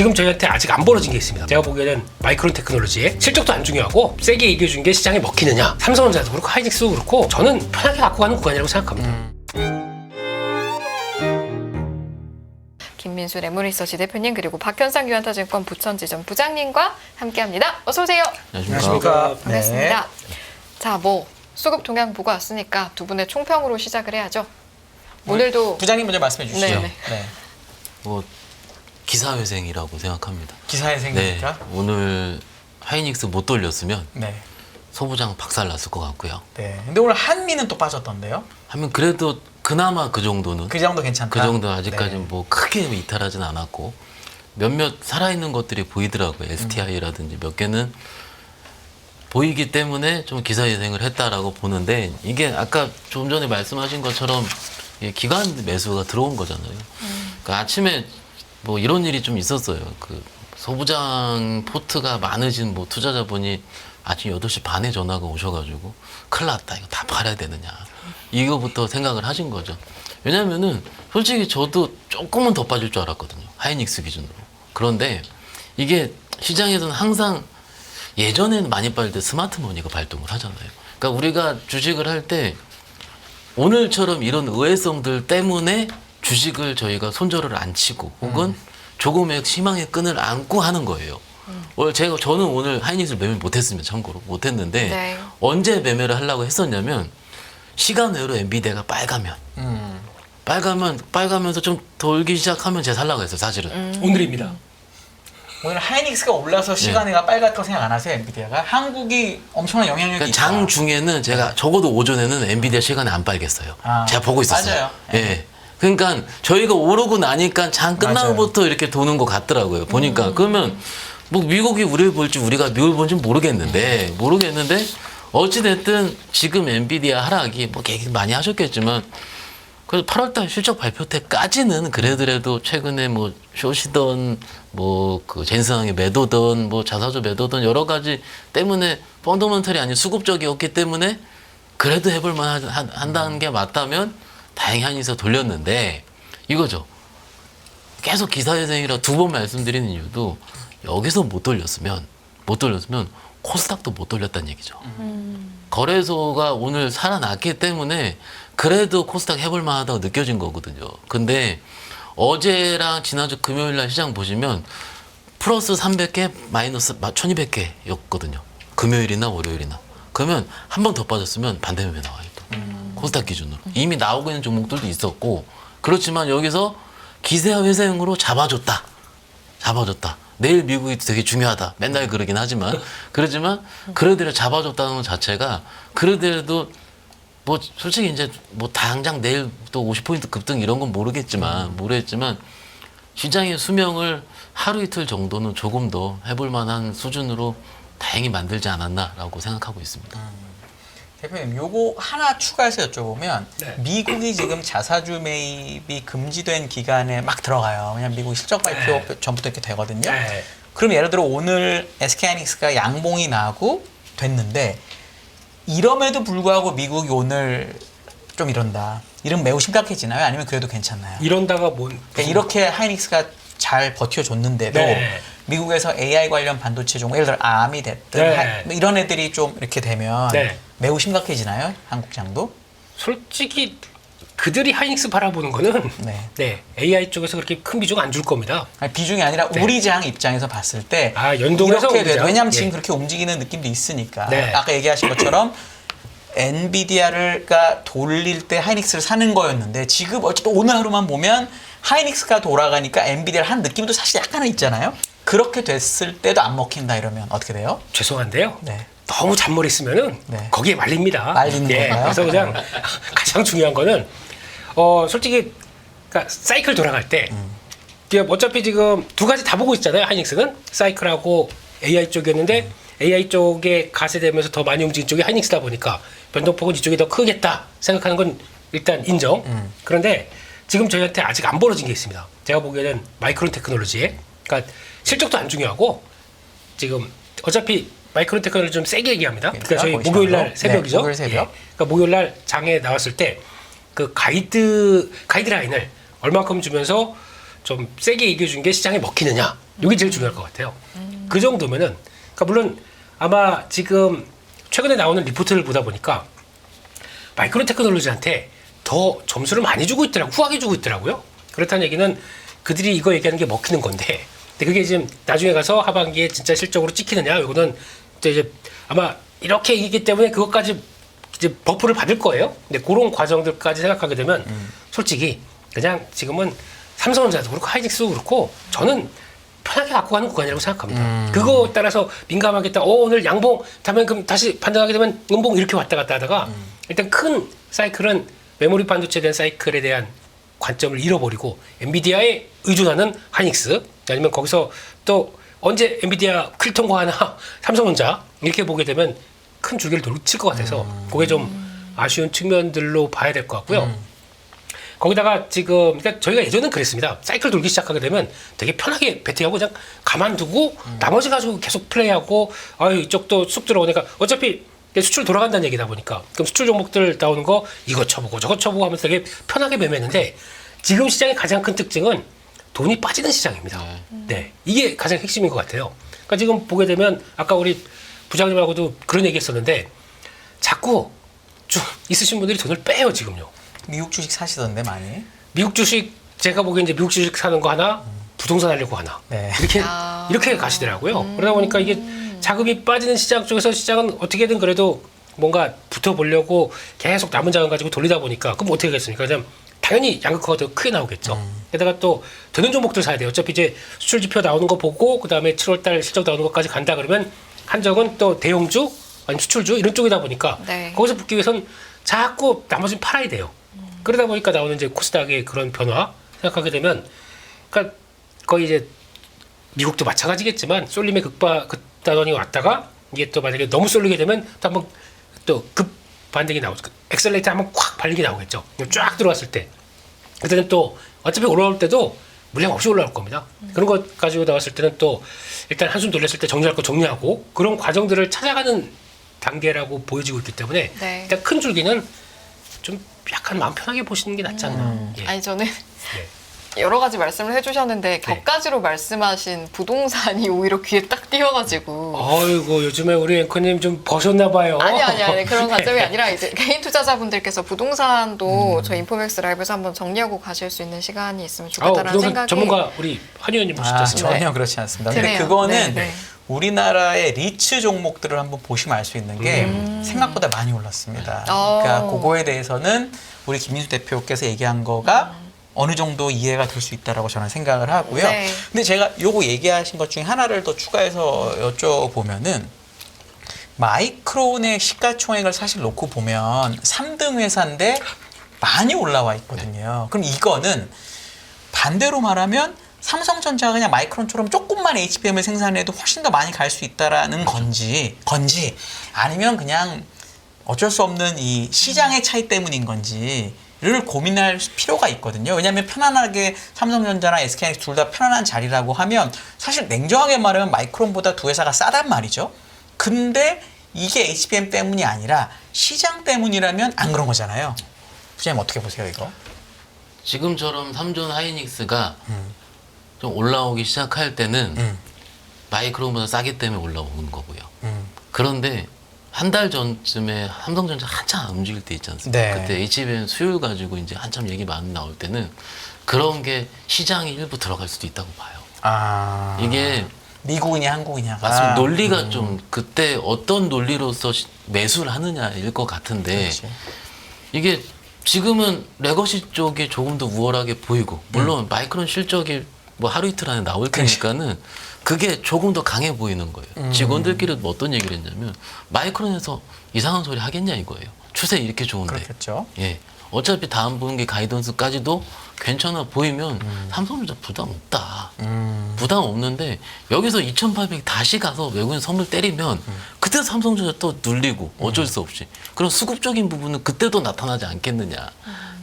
지금 저희한테 아직 안 벌어진 게 있습니다. 제가 보기에는 마이크론 테크놀로지의 실적도 안 중요하고 세게 얘기해준 게 시장에 먹히느냐, 삼성전자도 그렇고 하이닉스도 그렇고 저는 편하게 갖고 가는 구간이라고 생각합니다. 김민수 레모리서치 대표님 그리고 박현상 유한타증권 부천지점 부장님과 함께합니다. 어서 오세요. 안녕하십니까. 반갑습니다. 자, 수급 동향 보고 왔으니까 두 분의 총평으로 시작을 해야죠. 오늘도 부장님 먼저 말씀해 주시죠. 네네. 네. 기사회생이라고 생각합니다. 기사회생입니까? 오늘 하이닉스 못 돌렸으면 네. 소부장 박살났을 것 같고요. 네. 근데 오늘 한미는 또 빠졌던데요? 하면 그래도 그나마 그 정도는 그 정도 괜찮다. 그 정도 아직까지는 네. 뭐 크게 이탈하진 않았고 몇몇 살아있는 것들이 보이더라고요. STI라든지 몇 개는 보이기 때문에 좀 기사회생을 했다라고 보는데 이게 아까 좀 전에 말씀하신 것처럼 기관 매수가 들어온 거잖아요. 그러니까 아침에 뭐 이런 일이 좀 있었어요. 그 소부장 포트가 많으신 뭐 투자자분이 아침 8시 반에 전화가 오셔가지고 큰일 났다. 이거 다 팔아야 되느냐. 이거부터 생각을 하신 거죠. 왜냐면은 솔직히 저도 조금은 더 빠질 줄 알았거든요. 하이닉스 기준으로. 그런데 이게 시장에서는 항상 예전에는 많이 빠질 때 스마트머니가 발동을 하잖아요. 그러니까 우리가 주식을 할 때 오늘처럼 이런 의외성들 때문에 주식을 저희가 손절을 안 치고 혹은 조금의 희망의 끈을 안고 하는 거예요. 저는 오늘 하이닉스를 매매 못했습니다. 참고로 못했는데 네. 언제 매매를 하려고 했었냐면 시간 외로 엔비디아가 빨가면서 좀 돌기 시작하면 제가 살라고 했어요. 사실은. 오늘입니다. 오늘 하이닉스가 올라서 시간에가 빨갛다고 생각 안 하세요? 엔비디아가? 한국이 엄청난 영향력이 그러니까 있다. 장 중에는 제가 적어도 오전에는 엔비디아 시간에 안 빨겠어요. 제가 보고 있었어요. 맞아요. 예. 그러니까 저희가 오르고 나니까 장 끝나고부터 이렇게 도는 것 같더라고요. 보니까 그러면 뭐 미국이 우리를 볼지 우리가 미국을 볼지 모르겠는데 어찌됐든 지금 엔비디아 하락이 뭐 얘기 많이 하셨겠지만 그래서 8월달 실적 발표 때까지는 그래도 최근에 뭐 쇼시던 뭐 그 젠슨항의 매도든 뭐 자사주 매도든 여러 가지 때문에 펀더멘털이 아닌 수급적이었기 때문에 그래도 해볼만 한다는 게 맞다면 다행히 한이서 돌렸는데 이거죠. 계속 기사회생이라 두 번 말씀드리는 이유도 여기서 못 돌렸으면 코스닥도 못 돌렸다는 얘기죠. 거래소가 오늘 살아났기 때문에 그래도 코스닥 해볼 만하다고 느껴진 거거든요. 근데 어제랑 지난주 금요일 날 시장 보시면 플러스 300개, 마이너스 1200개였거든요. 금요일이나 월요일이나. 그러면 한 번 더 빠졌으면 반대 매매 나와요. 또. 코스닥 기준으로. 이미 나오고 있는 종목들도 있었고 그렇지만 여기서 기사회생으로 잡아줬다. 내일 미국이 되게 중요하다. 맨날 그러긴 하지만 그래도 잡아줬다는 것 자체가 그래도 뭐 솔직히 이제 뭐 당장 내일 또 50포인트 급등 이런 건 모르겠지만 시장의 수명을 하루 이틀 정도는 조금 더 해볼 만한 수준으로 다행히 만들지 않았나라고 생각하고 있습니다. 대표님, 요거 하나 추가해서 여쭤보면 네. 미국이 지금 자사주 매입이 금지된 기간에 막 들어가요. 왜냐면 미국 실적 발표 전부터 이렇게 되거든요. 네. 그럼 예를 들어 오늘 SK하이닉스가 양봉이 나고 됐는데 이럼에도 불구하고 미국이 오늘 좀 이런다. 이러면 매우 심각해지나요? 아니면 그래도 괜찮나요? 이런다가 그러니까 이렇게 하이닉스가 잘 버텨줬는데도 네. 미국에서 AI 관련 반도체 종목, 예를 들어 암이 됐든 네. 뭐 이런 애들이 좀 이렇게 되면 네. 매우 심각해지나요? 한국장도? 솔직히 그들이 하이닉스 바라보는 거는 네. AI 쪽에서 그렇게 큰 비중 안 줄 겁니다. 아니, 비중이 아니라 네. 우리 장 입장에서 봤을 때 연동해서 이렇게 우리 장? 왜냐하면 지금 예. 그렇게 움직이는 느낌도 있으니까 네. 아까 얘기하신 것처럼 엔비디아가 돌릴 때 하이닉스를 사는 거였는데 지금 어쨌든 오늘 하루만 보면 하이닉스가 돌아가니까 엔비디아를 한 느낌도 사실 약간은 있잖아요. 그렇게 됐을 때도 안 먹힌다 이러면 어떻게 돼요? 죄송한데요. 네. 너무 잔머리 쓰면은 네. 거기에 말립니다. 말리는 건가요? 그래서 그냥 가장 중요한 거는 솔직히 그러니까 사이클 돌아갈 때 어차피 지금 두 가지 다 보고 있잖아요. 하이닉스는 사이클하고 AI 쪽이었는데 AI 쪽에 가세되면서 더 많이 움직인 쪽이 하이닉스다 보니까 변동폭은 이쪽이 더 크겠다 생각하는 건 일단 인정. 그런데 지금 저희한테 아직 안 벌어진 게 있습니다. 제가 보기에는 마이크론 테크놀로지에 그러니까 실적도 안 중요하고 지금 어차피 마이크론 테크놀로지 좀 세게 얘기합니다. 그러니까 저희 목요일 날 새벽이죠. 목요일 새벽. 예. 그러니까 목요일 날 장에 나왔을 때 그 가이드라인을 얼마큼 주면서 좀 세게 얘기해 준 게 시장에 먹히느냐. 이게 제일 중요할 것 같아요. 그 정도면은 그러니까 물론 아마 지금 최근에 나오는 리포트를 보다 보니까 마이크론 테크놀로지한테 더 점수를 많이 주고 있더라고, 후하게 주고 있더라고요. 그렇다는 얘기는 그들이 이거 얘기하는 게 먹히는 건데, 근데 그게 지금 나중에 가서 하반기에 진짜 실적으로 찍히느냐, 이거는 이제 아마 이렇게 얘기기 때문에 그것까지 이제 버프를 받을 거예요. 근데 그런 과정들까지 생각하게 되면 솔직히 그냥 지금은 삼성전자도 그렇고 하이닉스도 그렇고 저는 편하게 갖고 가는 구간이라고 생각합니다. 그거 따라서 민감하겠다. 오늘 양봉, 다음에 그럼 다시 반등하게 되면 음봉 이렇게 왔다 갔다 하다가 일단 큰 사이클은 메모리 반도체에 대한 사이클에 대한 관점을 잃어버리고 엔비디아에 의존하는 하이닉스 아니면 거기서 또 언제 엔비디아 클 통과하나 삼성전자 이렇게 보게 되면 큰 줄기를 놓칠 것 같아서 그게 좀 아쉬운 측면들로 봐야 될 것 같고요. 거기다가 지금 그러니까 저희가 예전엔 그랬습니다. 사이클 돌기 시작하게 되면 되게 편하게 배팅하고 그냥 가만두고 나머지 가지고 계속 플레이하고 아유 이쪽도 쑥 들어오니까 어차피 수출 돌아간다는 얘기다 보니까 그럼 수출 종목들 나오는 거 이거 쳐보고 저거 쳐보고 하면서 되게 편하게 매매했는데 지금 시장의 가장 큰 특징은 돈이 빠지는 시장입니다. 네, 이게 가장 핵심인 것 같아요. 그러니까 지금 보게 되면 아까 우리 부장님하고도 그런 얘기했었는데 자꾸 좀 있으신 분들이 돈을 빼요 지금요. 미국 주식 사시던데 많이. 미국 주식 제가 보기엔 이제 미국 주식 사는 거 하나, 부동산 하려고 하나 네. 이렇게 가시더라고요. 그러다 보니까 이게 자금이 빠지는 시장 쪽에서 시장은 어떻게든 그래도 뭔가 붙어보려고 계속 남은 자금 가지고 돌리다 보니까 그럼 어떻게 하겠습니까? 그냥 당연히 양극화가 더 크게 나오겠죠. 게다가 또 되는 종목들 사야 돼요. 어차피 이제 수출 지표 나오는 거 보고 그 다음에 7월달 실적 나오는 것까지 간다 그러면 한정은 또 대형주 아니면 수출주 이런 쪽이다 보니까 네. 거기서 붙기 위해선 자꾸 나머지는 팔아야 돼요. 그러다 보니까 나오는 이제 코스닥의 그런 변화 생각하게 되면 그러니까 거의 이제 미국도 마찬가지겠지만 쏠림의 극단원이 왔다가 이게 또 만약에 너무 쏠리게 되면 또 한번 또 급 반등이 나오죠. 엑셀레이터 한번 콱 발리기 나오겠죠. 쫙 들어왔을 때 그때는 또 어차피 올라올 때도 물량 없이 올라올 겁니다. 그런 것 가지고 나왔을 때는 또 일단 한숨 돌렸을 때 정리할 거 정리하고 그런 과정들을 찾아가는 단계라고 보여지고 있기 때문에 네. 일단 큰 줄기는 좀 약간 마음 편하게 보시는 게 낫지 않나. 예. 아니 저는 네. 여러 가지 말씀을 해주셨는데 격가지로 말씀하신 부동산이 오히려 귀에 딱 띄어가지고 아이고 요즘에 우리 앵커님 좀 버셨나 봐요. 아니 그런 관점이 아니라 이제 개인 투자자분들께서 부동산도 저희 인포맥스 라이브에서 한번 정리하고 가실 수 있는 시간이 있으면 좋겠다라는 부동산 생각이 전문가 우리 한 의원님 모셨지 않습니까? 전혀 그렇지 않습니다. 근데 그래요. 그거는 네. 우리나라의 리츠 종목들을 한번 보시면 알 수 있는 게 생각보다 많이 올랐습니다. 어. 그러니까 그거에 대해서는 우리 김민수 대표께서 얘기한 거가 어느 정도 이해가 될 수 있다라고 저는 생각을 하고요. 네. 근데 제가 요거 얘기하신 것 중에 하나를 더 추가해서 여쭤보면은 마이크론의 시가총액을 사실 놓고 보면 3등 회사인데 많이 올라와 있거든요. 그럼 이거는 반대로 말하면 삼성전자가 그냥 마이크론처럼 조금만 HBM을 생산해도 훨씬 더 많이 갈 수 있다라는 건지 아니면 그냥 어쩔 수 없는 이 시장의 차이 때문인 건지를 고민할 필요가 있거든요. 왜냐하면 편안하게 삼성전자나 SK하이닉스 둘 다 편안한 자리라고 하면 사실 냉정하게 말하면 마이크론보다 두 회사가 싸단 말이죠. 근데 이게 HBM 때문이 아니라 시장 때문이라면 안 그런 거잖아요. 부장님 어떻게 보세요 이거? 지금처럼 삼존 하이닉스가 좀 올라오기 시작할 때는 마이크론보다 싸기 때문에 올라오는 거고요. 그런데 한 달 전쯤에 삼성전자 한참 안 움직일 때 있지 않습니까? 네. 그때 HBM 수율 가지고 이제 한참 얘기 많이 나올 때는 그런 게 시장이 일부 들어갈 수도 있다고 봐요. 아 이게 미국이냐 한국이냐가 맞습니다. 논리가 좀 그때 어떤 논리로서 매수를 하느냐일 것 같은데 그렇지. 이게 지금은 레거시 쪽이 조금 더 우월하게 보이고 물론 마이크론 실적이 뭐 하루 이틀 안에 나올 테니까는 그게 조금 더 강해 보이는 거예요. 직원들끼리 뭐 어떤 얘기를 했냐면 마이크론에서 이상한 소리 하겠냐 이거예요. 추세 이렇게 좋은데. 그렇겠죠. 예. 어차피 다음 분기 가이던스까지도 괜찮아 보이면 삼성전자 부담 없다. 부담 없는데 여기서 2,800 다시 가서 외국인 선물 때리면 그때 삼성전자 또 눌리고 어쩔 수 없이 그런 수급적인 부분은 그때도 나타나지 않겠느냐.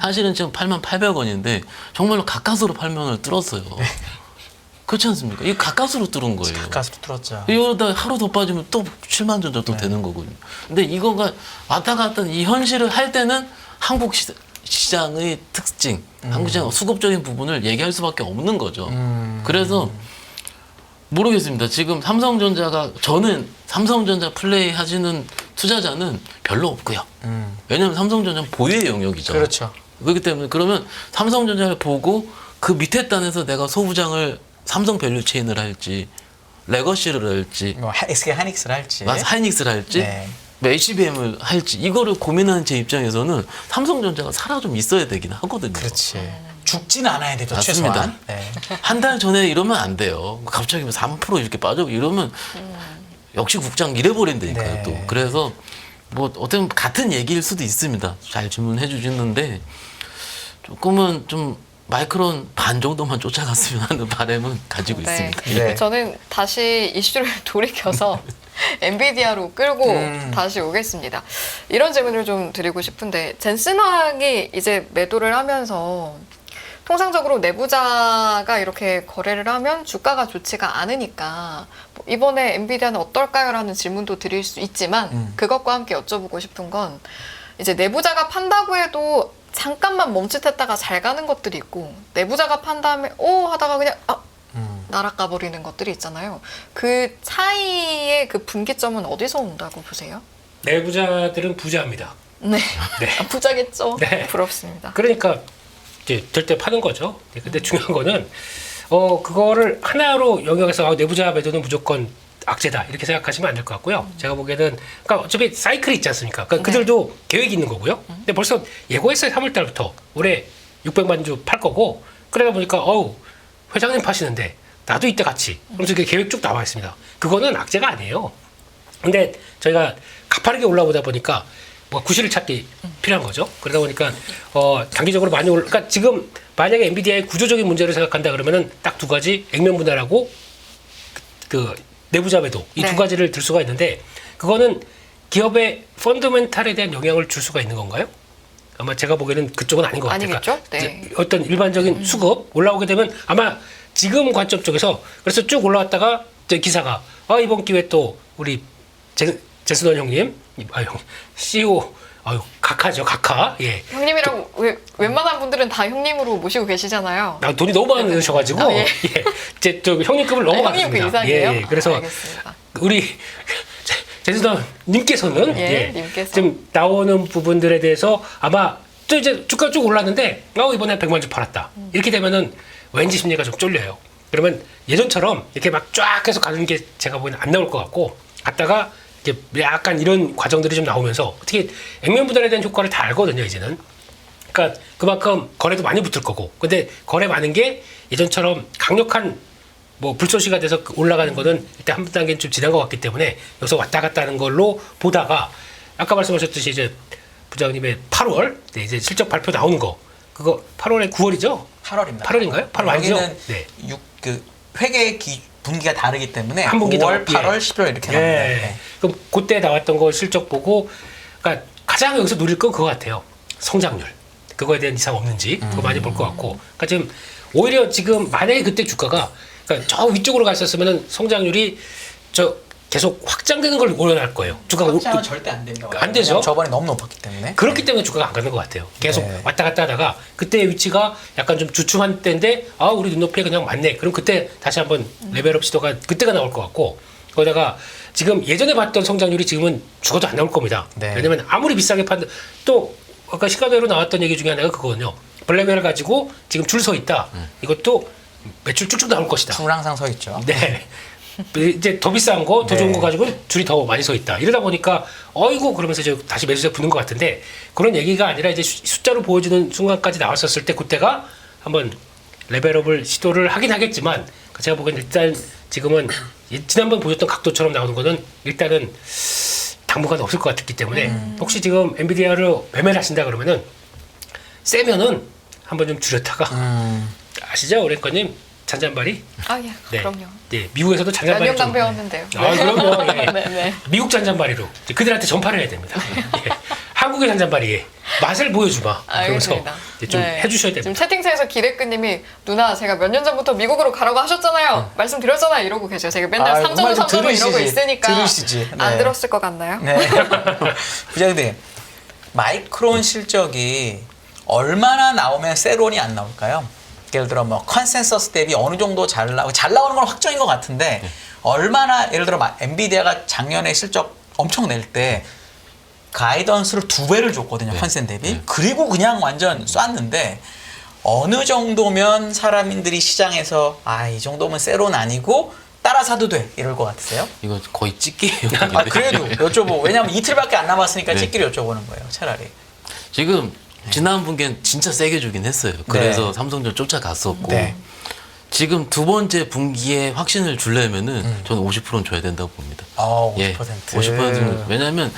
사실은 지금 88,800원인데 정말로 가까스로 8만원을 뚫었어요. 그렇지 않습니까? 이게 가까스로 뚫은 거예요. 가까스로 뚫었죠. 이러다 하루 더 빠지면 또 7만 전 정도 되는 거거든요. 근데 이거가 왔다 갔다 이 현실을 할 때는 한국 시장의 특징, 한국 시장 수급적인 부분을 얘기할 수밖에 없는 거죠. 그래서 모르겠습니다. 지금 삼성전자가 저는 삼성전자 플레이 하시는 투자자는 별로 없고요. 왜냐하면 삼성전자는 보유의 영역이죠. 그렇죠. 그렇기 때문에 그러면 삼성전자를 보고 그 밑에 단에서 내가 소부장을 삼성 밸류체인을 할지 레거시를 할지 뭐 SK 하이닉스를 할지. 하이닉스를 할지 네. 뭐 HBM을 할지 이거를 고민하는 제 입장에서는 삼성전자가 살아 좀 있어야 되긴 하거든요. 그렇지. 죽진 않아야 되죠. 맞습니다. 최소한. 네. 한 달 전에 이러면 안 돼요. 갑자기 3% 이렇게 빠져 이러면 역시 국장 이래버린다니까요. 네. 또 그래서 뭐 어떤 같은 얘기일 수도 있습니다. 잘 질문해 주시는데 조금은 좀 마이크론 반 정도만 쫓아갔으면 하는 바람은 가지고 네. 있습니다. 네. 저는 다시 이슈를 돌이켜서 엔비디아로 끌고 다시 오겠습니다. 이런 질문을 좀 드리고 싶은데 젠슨왕이 이제 매도를 하면서 통상적으로 내부자가 이렇게 거래를 하면 주가가 좋지가 않으니까 뭐 이번에 엔비디아는 어떨까요? 라는 질문도 드릴 수 있지만 그것과 함께 여쭤보고 싶은 건 이제 내부자가 판다고 해도 잠깐만 멈칫했다가 잘 가는 것들이 있고 내부자가 판 다음에 오 하다가 그냥 날아가 버리는 것들이 있잖아요. 그 차이의 그 분기점은 어디서 온다고 보세요? 내부자들은 부자입니다. 네. 네. 아, 부자겠죠. 네. 부럽습니다. 그러니까 이제 절대 파는 거죠. 근데 중요한 거는 그거를 하나로 영역에서 내부자 매도는 무조건 악재다 이렇게 생각하시면 안 될 것 같고요. 제가 보기에는 그러니까 어차피 사이클이 있지 않습니까? 그러니까 그들도 계획이 있는 거고요. 근데 벌써 예고했어요. 3월 달부터 올해 600만 주 팔 거고 그러다 보니까 회장님 파시는데 나도 이때 같이 그러면서 이렇게 계획 쭉 나와 있습니다. 그거는 악재가 아니에요. 근데 저희가 가파르게 올라오다 보니까 뭐 구실을 찾기 필요한 거죠. 그러다 보니까 단기적으로 많이 그러니까 지금 만약에 엔비디아의 구조적인 문제를 생각한다 그러면은 딱 두 가지 액면 분할하고 그 내부자 매도 이 두 네. 가지를 들 수가 있는데 그거는 기업의 펀더멘탈에 대한 영향을 줄 수가 있는 건가요? 아마 제가 보기에는 그쪽은 아닌 것 같아요. 아니겠죠? 그러니까 네. 이제 어떤 일반적인 수급 올라오게 되면 아마 지금 관점 쪽에서 그래서 쭉 올라왔다가 이제 기사가 이번 기회에 또 우리 제스넌 형님, CEO 각하죠, 각하. 예. 형님이랑 웬만한 분들은 다 형님으로 모시고 계시잖아요. 돈이 너무 많으셔가지고 예. 예. 이제 저 형님급을 넘어갔습니다. 형님 그 이상이에요? 예. 그래서 알겠습니다. 우리 제스넌 님께서는 예, 님께서. 지금 나오는 부분들에 대해서 아마 또 이제 주가 쭉 올랐는데 이번에 100만 주 팔았다. 이렇게 되면은 왠지 심리가 좀 쫄려요. 그러면 예전처럼 이렇게 막 쫙 해서 가는 게 제가 보기에는 안 나올 것 같고 갔다가 이제 약간 이런 과정들이 좀 나오면서 어떻게 액면 분할에 대한 효과를 다 알거든요, 이제는. 그러니까 그만큼 거래도 많이 붙을 거고. 근데 거래 많은 게 예전처럼 강력한 뭐 불쏘시가 돼서 올라가는 거는 일단 한 단계는 좀 지난 것 같기 때문에 여기서 왔다 갔다 하는 걸로 보다가 아까 말씀하셨듯이 이제 부장님의 8월 이제 실적 발표 나오는 거 그거 8월에 9월이죠? 8월입니다. 8월인가요? 8월 아니죠? 여기는 네. 회계 분기가 다르기 때문에 한 분기 5월, 더, 8월, 예. 11월 이렇게 예. 나옵니다. 네. 그럼 그때 나왔던 거 실적 보고 그러니까 가장 여기서 누릴 건 그거 같아요. 성장률. 그거에 대한 이상 없는지 그거 많이 볼 것 같고. 그러니까 지금 오히려 지금 만약에 그때 주가가 그러니까 저 위쪽으로 가 있었으면은 성장률이 계속 확장되는 걸 원할 거예요. 주가가 확장은 절대 안 됩니다. 안 되죠. 왜냐면 저번에 너무 높았기 때문에. 그렇기 때문에 주가가 안 가는 것 같아요. 계속 네. 왔다 갔다 하다가 그때의 위치가 약간 좀 주춤한 때인데 우리 눈높이에 그냥 맞네. 그럼 그때 다시 한번 레벨업 시도가 그때가 나올 것 같고 거기다가 지금 예전에 봤던 성장률이 지금은 죽어도 안 나올 겁니다. 네. 왜냐면 아무리 비싸게 판다 또 아까 시가대로 나왔던 얘기 중에 하나가 그거거든요. 블랙웰 가지고 지금 줄 서 있다. 이것도 매출 쭉쭉 나올 것이다. 줄 항상 서 있죠. 네. 이제 더 비싼 거, 더 좋은 거 가지고 줄이 더 많이 서 있다. 이러다 보니까 어이구 그러면서 이제 다시 매수세 붙는 것 같은데 그런 얘기가 아니라 이제 숫자로 보여주는 순간까지 나왔었을 때 그때가 한번 레벨업을 시도를 하긴 하겠지만 제가 보기엔 일단 지금은 지난번 보였던 각도처럼 나오는 거는 일단은 당분간 없을 것 같기 때문에 혹시 지금 엔비디아를 매매를 하신다 그러면은 세면은 한번 좀 줄였다가 아시죠, 오랭커님? 잔잔바리? 예. 네. 그럼요. 네, 미국에서도 몇 잔잔바리 년간 배웠는데요. 그럼요. 예. 네. 미국 잔잔바리로 이제 그들한테 전파를 해야 됩니다. 예. 한국의 잔잔바리의 맛을 보여주마. 그러면서 알겠습니다. 이제 좀 네. 해주셔야 지금 됩니다. 채팅창에서 기대근님이 누나 제가 몇 년 전부터 미국으로 가라고 하셨잖아요. 말씀드렸잖아요. 이러고 계세요. 제가 맨날 아유, 그만 좀 3.5 이러고 들으시지. 있으니까 들으시지. 안 네. 들었을 것 같나요? 네. 부장님, 마이크론 실적이 얼마나 나오면 세론이 안 나올까요? 예를 들어 뭐 컨센서스 대비 어느 정도 잘 나오는 건 확정인 것 같은데 얼마나 예를 들어 엔비디아가 작년에 실적 엄청 낼 때 가이던스를 2배를 줬거든요. 컨센 대비. 그리고 그냥 완전 쐈는데 어느 정도면 사람들이 시장에서 이 정도면 세론 아니고 따라 사도 돼 이럴 것 같으세요? 이거 거의 찍기예요. 그래도 여쭤보고 왜냐면 이틀밖에 안 남았으니까 네. 찍기를 여쭤보는 거예요. 차라리. 지금 지난 분기엔 진짜 세게 주긴 했어요. 그래서 네. 삼성전 쫓아갔었고 네. 지금 두 번째 분기에 확신을 주려면은 저는 50%는 줘야 된다고 봅니다. 50%. 50%는 왜냐하면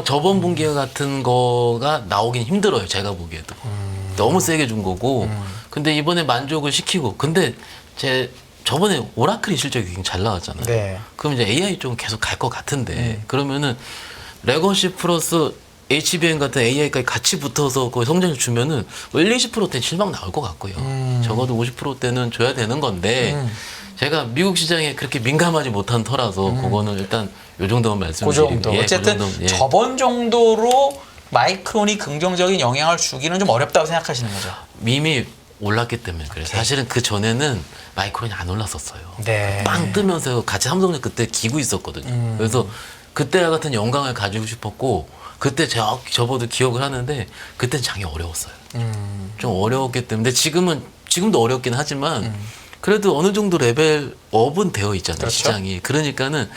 저번 분기 같은 거가 나오긴 힘들어요. 제가 보기에도 너무 세게 준 거고. 근데 이번에 만족을 시키고. 근데 저번에 오라클이 실적이 굉장히 잘 나왔잖아요. 네. 그럼 이제 AI 쪽은 계속 갈 것 같은데 그러면은 레거시 플러스 HBM 같은 AI까지 같이 붙어서 거의 성장을 주면은 20%대는 실망 나올 것 같고요. 적어도 50%대는 줘야 되는 건데 제가 미국 시장에 그렇게 민감하지 못한 터라서 그거는 일단 요 정도만 그 말씀드리고 정도. 어쨌든 저번 정도로 마이크론이 긍정적인 영향을 주기는 좀 어렵다고 생각하시는 거죠. 이미 올랐기 때문에 그래요. 사실은 그 전에는 마이크론이 안 올랐었어요. 네. 빵 뜨면서 같이 삼성전 그때 기고 있었거든요. 그래서 그때와 같은 영광을 가지고 싶었고 그때 저보도 기억을 하는데 그때는 장이 어려웠어요. 좀 어려웠기 때문에 지금도 어렵긴 하지만 그래도 어느 정도 레벨업은 되어 있잖아요. 그렇죠. 시장이. 그러니까는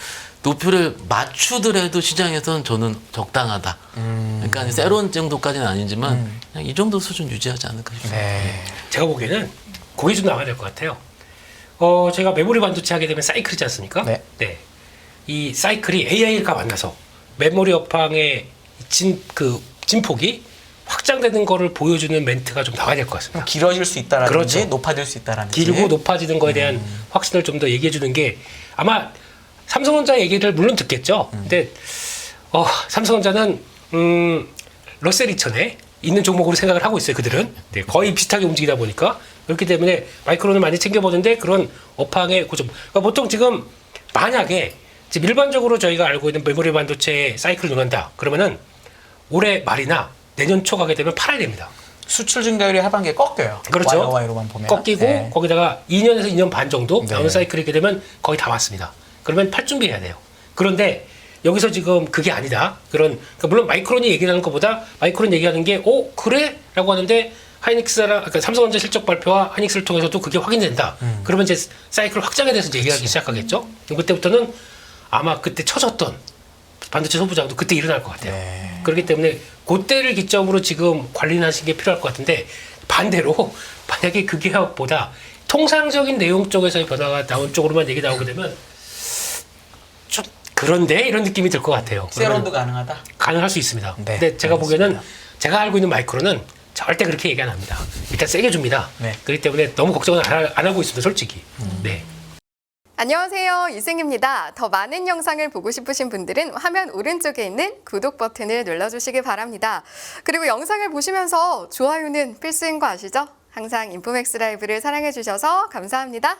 높이를 맞추더라도 시장에선 저는 적당하다. 그러니까 세론 정도까지는 아니지만 그냥 이 정도 수준 유지하지 않을까 싶습니다. 네. 제가 보기에는 거기 좀 나와야 될 것 같아요. 제가 메모리 반도체 하게 되면 사이클이지 않습니까? 네. 이 사이클이 AI가 만나서 메모리 업황의 진폭이 확장되는 거를 보여주는 멘트가 좀 나와야 될 것 같습니다. 길어질 수 있다라든지 그렇죠. 높아질 수 있다라든지. 길고 높아지는 거에 대한 확신을 좀 더 얘기해 주는 게 아마 삼성전자 얘기를 물론 듣겠죠. 근데 삼성전자는 러셀 2000에 있는 종목으로 생각을 하고 있어요. 그들은 거의 비슷하게 움직이다 보니까 그렇기 때문에 마이크론을 많이 챙겨보는데 그런 업황의 고점. 그러니까 보통 지금 만약에 지금 일반적으로 저희가 알고 있는 메모리 반도체 사이클을 논한다. 그러면은 올해 말이나 내년 초 가게 되면 팔아야 됩니다. 수출 증가율이 하반기에 꺾여요. 그렇죠. YOY로만 보면. 꺾이고 네. 거기다가 2년에서 2년 반 정도 네. 나오는 사이클이게 되면 거의 다 왔습니다. 그러면 팔 준비해야 돼요. 그런데 여기서 지금 그게 아니다. 그러니까 물론 마이크론이 얘기하는 것보다 마이크론 얘기하는 게 그래? 라고 하는데 그러니까 삼성전자 실적 발표와 하이닉스를 통해서도 그게 확인된다. 그러면 이제 사이클 확장에 대해서 이제 얘기하기 시작하겠죠. 그때부터는 아마 그때 쳐졌던 반도체 소부장도 그때 일어날 것 같아요. 네. 그렇기 때문에 그때를 기점으로 지금 관리하시는 게 필요할 것 같은데 반대로 만약에 그 기업보다 통상적인 내용 쪽에서의 변화가 나온 쪽으로만 얘기 나오게 되면 좀 그런데 이런 느낌이 들 것 같아요. 세론도 가능하다. 가능할 수 있습니다. 네, 근데 제가 알겠습니다. 보기에는 제가 알고 있는 마이크론은 절대 그렇게 얘기 안 합니다. 일단 세게 줍니다. 네. 그렇기 때문에 너무 걱정은 안 하고 있습니다. 솔직히. 네. 안녕하세요. 이승입니다. 더 많은 영상을 보고 싶으신 분들은 화면 오른쪽에 있는 구독 버튼을 눌러주시기 바랍니다. 그리고 영상을 보시면서 좋아요는 필수인 거 아시죠? 항상 인포맥스 라이브를 사랑해주셔서 감사합니다.